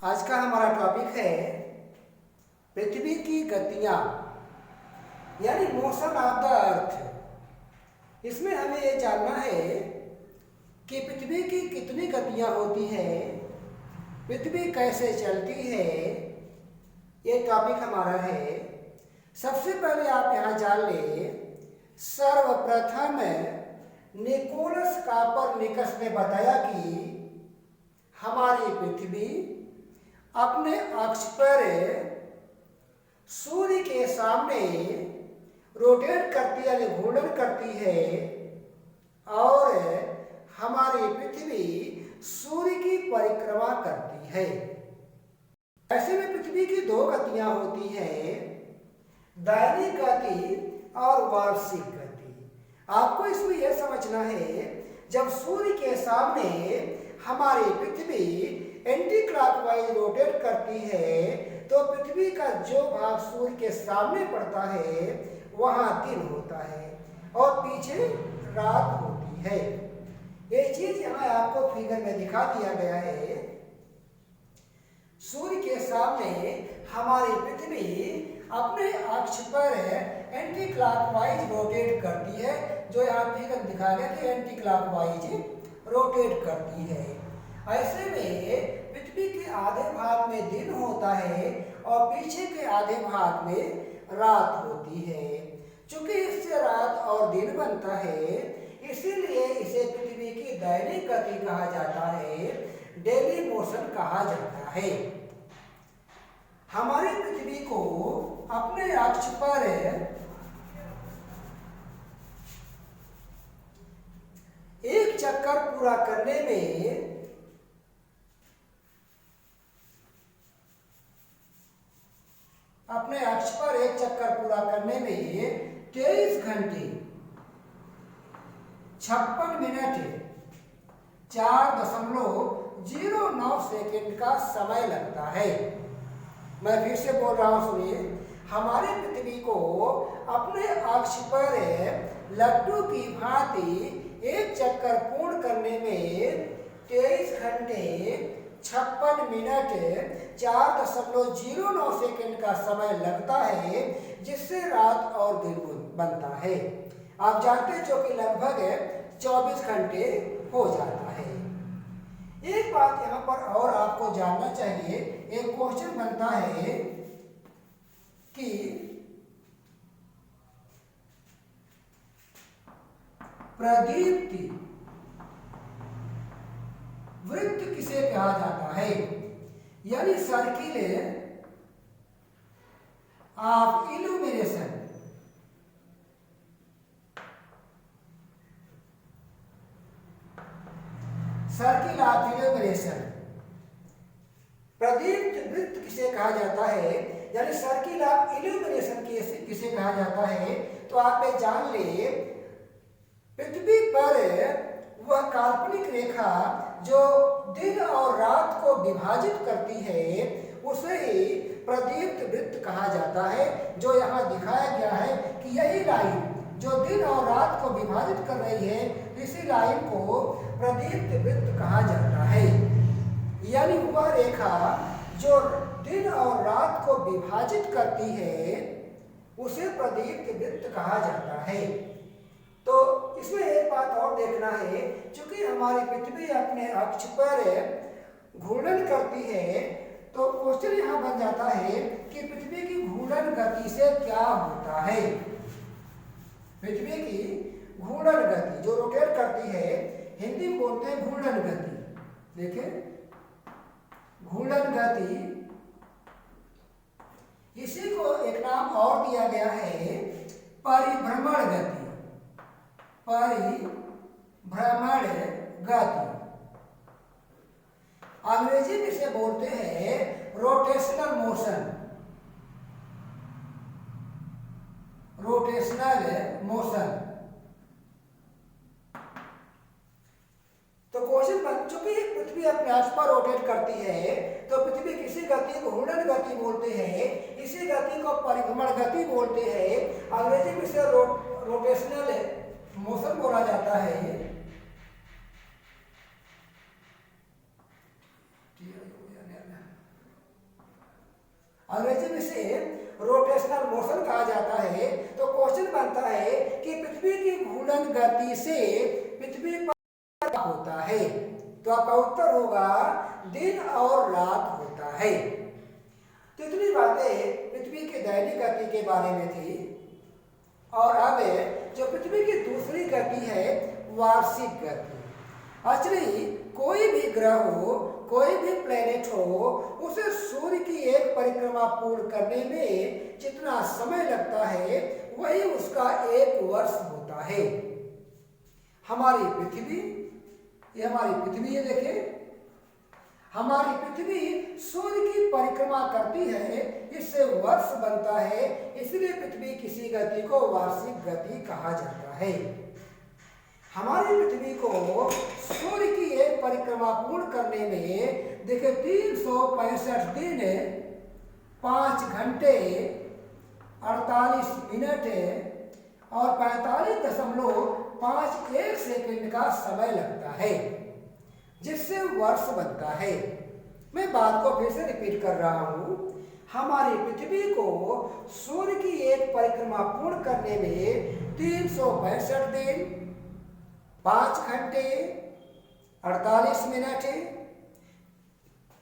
आज का हमारा टॉपिक है पृथ्वी की गतियां यानी मोशन ऑफ द अर्थ। इसमें हमें ये जानना है कि पृथ्वी की कितनी गतियां होती हैं, पृथ्वी कैसे चलती है, ये टॉपिक हमारा है। सबसे पहले आप यहाँ जान लें, सर्वप्रथम निकोलस कॉपरनिकस ने बताया कि हमारी पृथ्वी अपने अक्ष पर सूर्य के सामने रोटेट करती यानी घूर्णन करती है और हमारी पृथ्वी सूर्य की परिक्रमा करती है। ऐसे में पृथ्वी की दो गतियां होती हैं, दैनिक गति और वार्षिक गति। आपको इसमें यह समझना है, जब सूर्य के सामने हमारी पृथ्वी एंटी क्लॉकवाइज रोटेट करती है तो पृथ्वी का जो भाग सूर्य के सामने पड़ता है वहां दिन होता है और पीछे रात होती है। ये चीज यहाँ आपको फिगर में दिखा दिया गया है। सूर्य के सामने हमारी पृथ्वी अपने अक्ष पर एंटी क्लॉकवाइज रोटेट करती है, जो यहाँ फिगर दिखा गया कि एंटी क्लॉकवाइज रोटेट करती है। ऐसे में पृथ्वी के आधे भाग में दिन होता है और पीछे के आधे भाग में रात होती है। चूंकि इससे रात और दिन बनता है, इसीलिए इसे पृथ्वी की दैनिक गति कहा जाता है, डेली मोशन कहा जाता है। हमारी पृथ्वी को अपने अक्ष पर एक चक्कर पूरा करने में अपने अक्ष पर एक चक्कर पूरा करने में 23 घंटे 56 मिनट 4.09 सेकेंड का समय लगता है। मैं फिर से बोल रहा हूं, सुनिए। हमारी पृथ्वी को अपने अक्ष पर लड्डू की भांति एक चक्कर पूर्ण करने में 23 घंटे 56 मिनट 4.09 सेकेंड का समय लगता है, जिससे रात और दिन बनता है। आप जानते हैं, जो कि लगभग 24 घंटे हो जाता है। एक बात यहाँ पर और आपको जानना चाहिए, एक क्वेश्चन बनता है कि प्रदीप्ति वृत्त किसे कहा जाता है, यानी circle of illumination. Circle of illumination, प्रदीप्त वृत्त किसे कहा जाता है, यानी सर्किल ऑफ इल्यूमिनेशन किसे कहा जाता है। तो आप ये जान ले, पृथ्वी पर वह काल्पनिक रेखा जो दिन और रात को विभाजित करती है, उसे ही प्रदीप्त वृत्त कहा जाता है। जो यहाँ दिखाया गया है कि यही लाइन जो दिन और रात को विभाजित कर रही है, इसी लाइन को प्रदीप्त वृत्त कहा जाता है। यानी वह रेखा जो दिन और रात को विभाजित करती है, उसे प्रदीप्त वृत्त कहा जाता है। तो इसमें एक बात और देखना है, चूंकि हमारी पृथ्वी अपने अक्ष पर घूर्णन करती है, तो क्वेश्चन यहाँ बन जाता है कि पृथ्वी की घूर्णन गति से क्या होता है। पृथ्वी की घूर्णन गति जो रोटेट करती है, हिंदी में बोलते हैं घूर्णन गति। देखिए, घूर्णन गति, इसी को एक नाम और दिया गया है परिभ्रमण गति। परिभ्रमण गति अंग्रेजी में इसे बोलते हैं रोटेशनल मोशन। Rotational motion. तो क्वेश्चन बन, चूंकि पृथ्वी अपने अक्ष पर रोटेट करती है, तो पृथ्वी किसी गति को घूर्णन गति बोलते हैं, इसी गति को परिभ्रमण गति बोलते हैं। अंग्रेजी में इसे रोटेशनल मोशन बोला जाता है। अंग्रेजी में से रोटेशनल मोशन कहा जाता है। तो क्वेश्चन बनता है कि पृथ्वी की घूर्णन गति से पृथ्वी पर क्या होता है? तो आपका उत्तर होगा दिन और रात होता है। तो इतनी बातें पृथ्वी की दैनिक गति के बारे में थी। और अब जो पृथ्वी की दूसरी गति है वार्षिक गति। एक्चुअली कोई भी ग्रह हो, कोई भी प्लेनेट हो, उसे सूर्य की एक परिक्रमा पूर्ण करने में जितना समय लगता है वही उसका एक वर्ष होता है। हमारी पृथ्वी, ये हमारी पृथ्वी है, देखें हमारी पृथ्वी सूर्य की परिक्रमा करती है, इससे वर्ष बनता है, इसलिए पृथ्वी किसी गति को वार्षिक गति कहा जाता है। हमारी पृथ्वी को सूर्य की एक परिक्रमा पूर्ण करने में देखिए 365 दिन 5 घंटे 48 मिनट और 45.51 सेकंड का समय लगता है, जिससे वर्ष बनता है। मैं बात को फिर से रिपीट कर रहा हूं। हमारी पृथ्वी को सूर्य की एक परिक्रमा पूर्ण करने में 365 दिन 5 घंटे 48 मिनट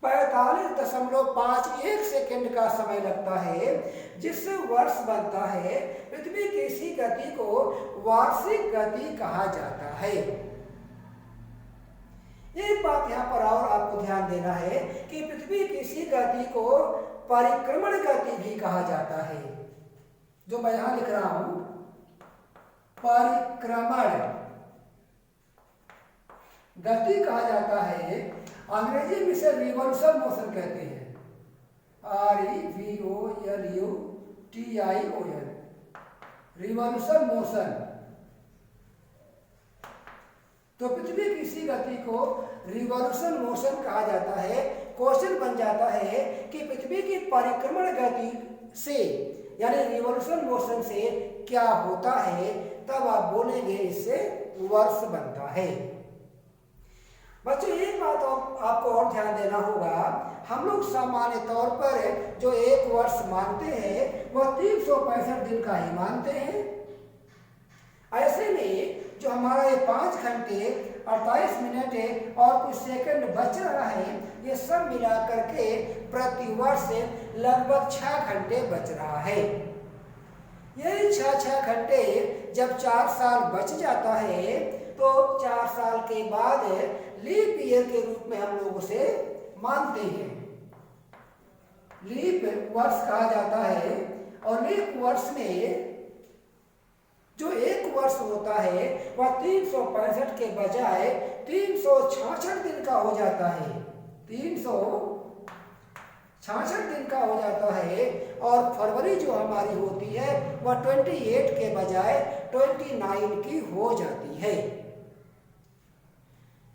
45.51 सेकंड का समय लगता है, जिससे वर्ष बनता है। पृथ्वी की इसी गति को वार्षिक गति कहा जाता है। एक बात यहाँ पर और आपको ध्यान देना है कि पृथ्वी की इसी गति को परिक्रमण गति भी कहा जाता है। जो मैं यहां लिख रहा हूं परिक्रमण गति कहा जाता है। अंग्रेजी में इसे रिवॉल्यूशन मोशन कहते हैं, REVOLUTION, रिवॉल्यूशन मोशन। तो पृथ्वी की इसी गति को रिवॉल्यूशन मोशन कहा जाता है। क्वेश्चन बन जाता है कि पृथ्वी की परिक्रमण गति से यानी रिवॉल्यूशन मोशन से क्या होता है, तब आप बोलेंगे इससे वर्ष बनता है। बच्चों एक बात आपको और ध्यान देना होगा, हम लोग सामान्य तौर पर जो एक वर्ष मानते हैं वह 365 दिन का ही मानते हैं। ऐसे में जो हमारा ये 5 घंटे 48 मिनट और कुछ सेकंड बच रहा है, ये सब मिला करके प्रति वर्ष लगभग 6 घंटे बच रहा है। यही 6 घंटे जब 4 साल बच जाता है तो 4 साल के बाद लीप ईयर के रूप में हम लोग उसे मानते हैं। लीप वर्ष कहा जाता है। और लीप वर्ष में जो एक वर्ष होता है वह 365 के बजाय 366 दिन का हो जाता है। 366 दिन का हो जाता है। और फरवरी जो हमारी होती है वह 28 के बजाय 29 की हो जाती है।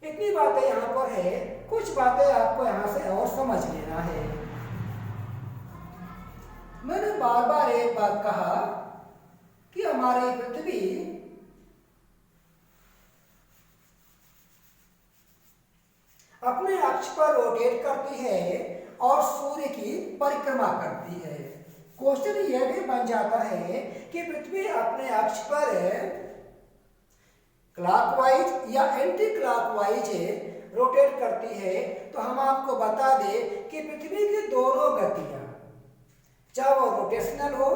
इतनी बातें यहाँ पर है, कुछ बातें आपको यहाँ से और समझ लेना है। मैंने बार बार एक बात कहा कि हमारी पृथ्वी अपने अक्ष पर रोटेट करती है और सूर्य की परिक्रमा करती है। क्वेश्चन यह भी बन जाता है कि पृथ्वी अपने अक्ष पर क्लॉकवाइज या एंटी क्लॉकवाइज रोटेट करती है। तो हम आपको बता दें कि पृथ्वी की दोनों गतियां, चाहे वो रोटेशनल हो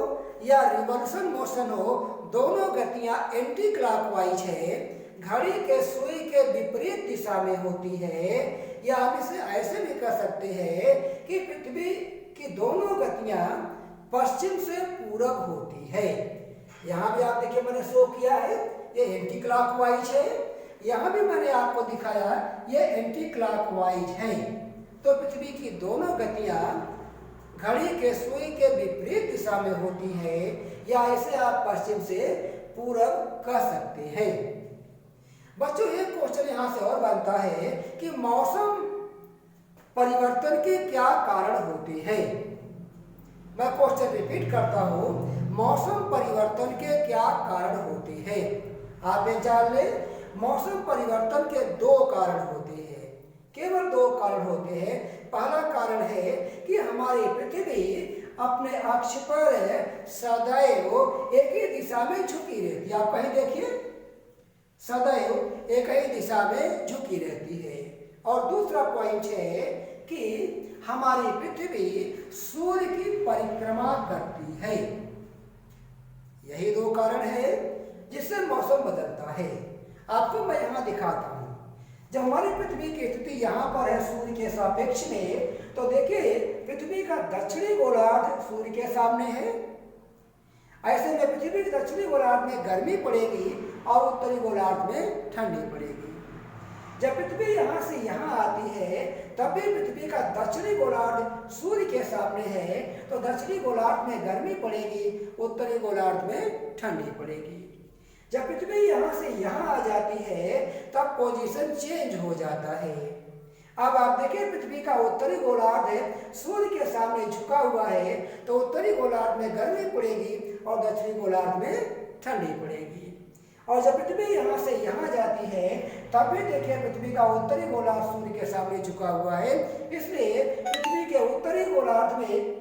या रिवॉल्यूशन मोशन हो, दोनों गतियां एंटी क्लॉकवाइज है, घड़ी के सुई के विपरीत दिशा में होती है। या हम इसे ऐसे भी कह सकते हैं कि पृथ्वी की दोनों गतियां पश्चिम से पूरब होती है। यहाँ भी आप देखिए मैंने शो किया है, ये एंटी क्लॉकवाइज है। यहाँ भी मैंने आपको दिखाया ये एंटी क्लॉकवाइज है। तो पृथ्वी की दोनों गतियां घड़ी के सुई के विपरीत दिशा में होती है, या इसे आप पश्चिम से पूरब कह सकते हैं। बच्चों एक क्वेश्चन यहाँ से और बनता है कि मौसम परिवर्तन के क्या कारण होते हैं। मैं क्वेश्चन रिपीट करता हूँ, मौसम परिवर्तन के क्या कारण होते हैं। आप ये जान ले, मौसम परिवर्तन के 2 कारण होते हैं, केवल 2 कारण होते हैं। पहला कारण है कि हमारी पृथ्वी अपने अक्ष पर सदैव एक ही दिशा में झुकी रहती है। आप कहीं देखिए, सदैव एक ही दिशा में झुकी रहती है। और दूसरा पॉइंट है कि हमारी पृथ्वी सूर्य की परिक्रमा करती है। यही दो कारण है जिससे मौसम बदलता है। आपको मैं यहाँ दिखाता हूँ। जब हमारी पृथ्वी की स्थिति यहाँ पर है सूर्य के सापेक्ष में, तो देखिए पृथ्वी का दक्षिणी गोलार्ध सूर्य के सामने है। ऐसे में पृथ्वी के दक्षिणी गोलार्ध में गर्मी पड़ेगी और उत्तरी गोलार्ध में ठंडी पड़ेगी। जब पृथ्वी यहाँ से यहाँ आती है तब भी पृथ्वी का दक्षिणी गोलार्ध सूर्य के सामने है, तो दक्षिणी गोलार्ध में गर्मी पड़ेगी, उत्तरी गोलार्ध में ठंडी पड़ेगी। जब पृथ्वी यहाँ से यहाँ आ जाती है तब पोजीशन चेंज हो जाता है। अब आप देखिए पृथ्वी का उत्तरी गोलार्ध सूर्य के सामने झुका हुआ है, तो उत्तरी गोलार्ध में गर्मी पड़ेगी और दक्षिणी गोलार्ध में ठंडी पड़ेगी। और जब पृथ्वी यहाँ से यहाँ जाती है तब भी देखिए पृथ्वी का उत्तरी गोलार्ध सूर्य के सामने झुका हुआ है, इसलिए पृथ्वी के उत्तरी गोलार्ध में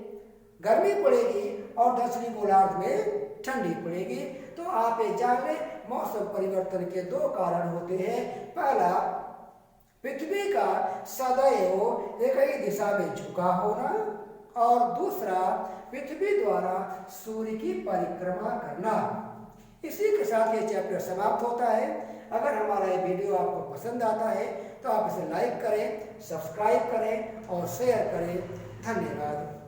गर्मी पड़ेगी और दक्षिणी गोलार्ध में ठंडी पड़ेगी। तो आप ये जान लें, मौसम परिवर्तन के दो कारण होते हैं। पहला, पृथ्वी का सदैव एक ही दिशा में झुका होना, और दूसरा, पृथ्वी द्वारा सूर्य की परिक्रमा करना। इसी के साथ ये चैप्टर समाप्त होता है। अगर हमारा ये वीडियो आपको पसंद आता है तो आप इसे लाइक करें, सब्सक्राइब करें और शेयर करें। धन्यवाद।